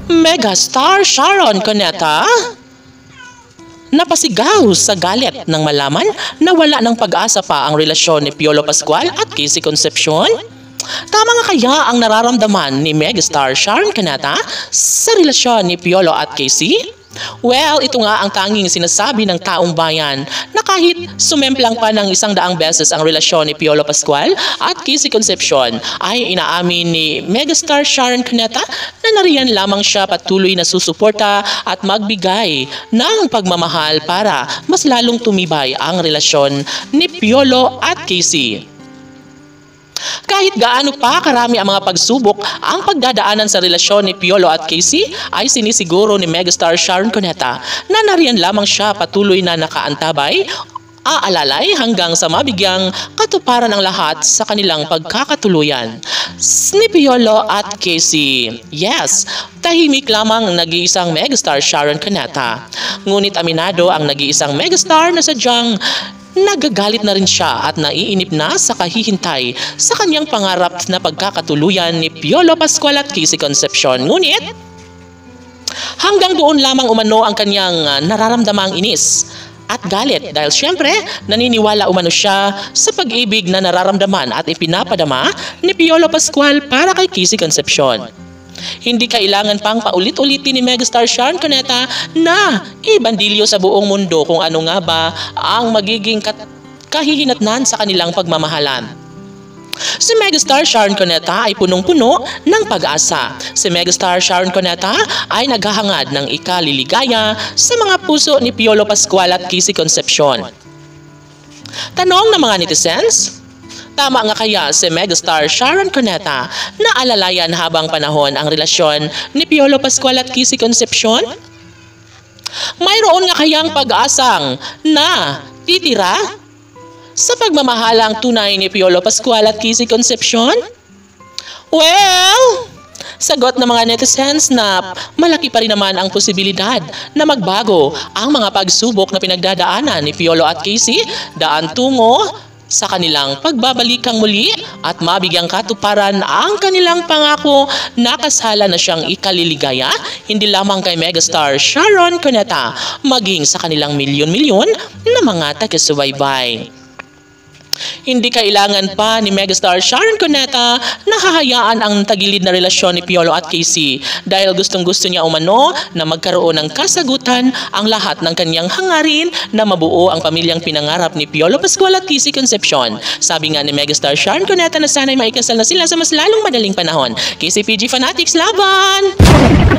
Megastar Sharon Cuneta napasigaw sa galit nang malaman na wala ng pag-asa pa ang relasyon ni Piolo Pascual at Casey Concepcion. Tama nga kaya ang nararamdaman ni Megastar Sharon Cuneta sa relasyon ni Piolo at Casey? Well, ito nga ang tanging sinasabi ng taong bayan na kahit sumemplang pa ng 100 beses ang relasyon ni Piolo Pascual at Casey Concepcion ay inaamin ni Megastar Sharon Cuneta na nariyan lamang siya patuloy na susuporta at magbigay ng pagmamahal para mas lalong tumibay ang relasyon ni Piolo at Casey. Kahit gaano pa karami ang mga pagsubok ang pagdadaanan sa relasyon ni Piolo at Casey ay sinisiguro ni Megastar Sharon Cuneta na nariyan lamang siya patuloy na nakaantabay, aalalay hanggang sa mabigyang katuparan ang lahat sa kanilang pagkakatuluyan ni Piolo at Casey. Yes, tahimik lamang ang nag-iisang Megastar Sharon Cuneta. Ngunit aminado ang nag-iisang Megastar na sadyang nagagalit na rin siya at naiinip na sa kahihintay sa kanyang pangarap na pagkakatuluyan ni Piolo Pascual at Casey Concepcion. Ngunit, hanggang doon lamang umano ang kanyang nararamdamang inis at galit dahil syempre naniniwala umano siya sa pag-ibig na nararamdaman at ipinapadama ni Piolo Pascual para kay Casey Concepcion. Hindi kailangan pang paulit-ulitin ni Megastar Sharon Cuneta na ibandilyo sa buong mundo kung ano nga ba ang magiging kahihinatnan sa kanilang pagmamahalan. Si Megastar Sharon Cuneta ay punong-puno ng pag-asa. Si Megastar Sharon Cuneta ay naghahangad ng ikaliligaya sa mga puso ni Piolo Pascual at Casey Concepcion. Tanong ng mga netizens, tama nga kaya si Megastar Sharon Cuneta na alalayan habang panahon ang relasyon ni Piolo Pascual at Casey Concepcion? Mayroon nga kayang pag-asang na titira sa pagmamahalang tunay ni Piolo Pascual at Casey Concepcion? Well, sagot ng mga netizens na malaki pa rin naman ang posibilidad na magbago ang mga pagsubok na pinagdadaanan ni Piolo at Casey daan tungo sa kanilang pagbabalikang muli at mabigyang katuparan ang kanilang pangako na kasala na siyang ikaliligaya hindi lamang kay Megastar Sharon Cuneta maging sa kanilang milyon-milyon na mga taga-subaybay. Hindi kailangan pa ni Megastar Sharon Cuneta na hahayaan ang tagilid na relasyon ni Piolo at Casey dahil gustong-gusto niya umano na magkaroon ng kasagutan ang lahat ng kanyang hangarin na mabuo ang pamilyang pinangarap ni Piolo Pascual at Casey Concepcion. Sabi nga ni Megastar Sharon Cuneta na sana'y maikasal na sila sa mas lalong madaling panahon. KCPG Fanatics, laban!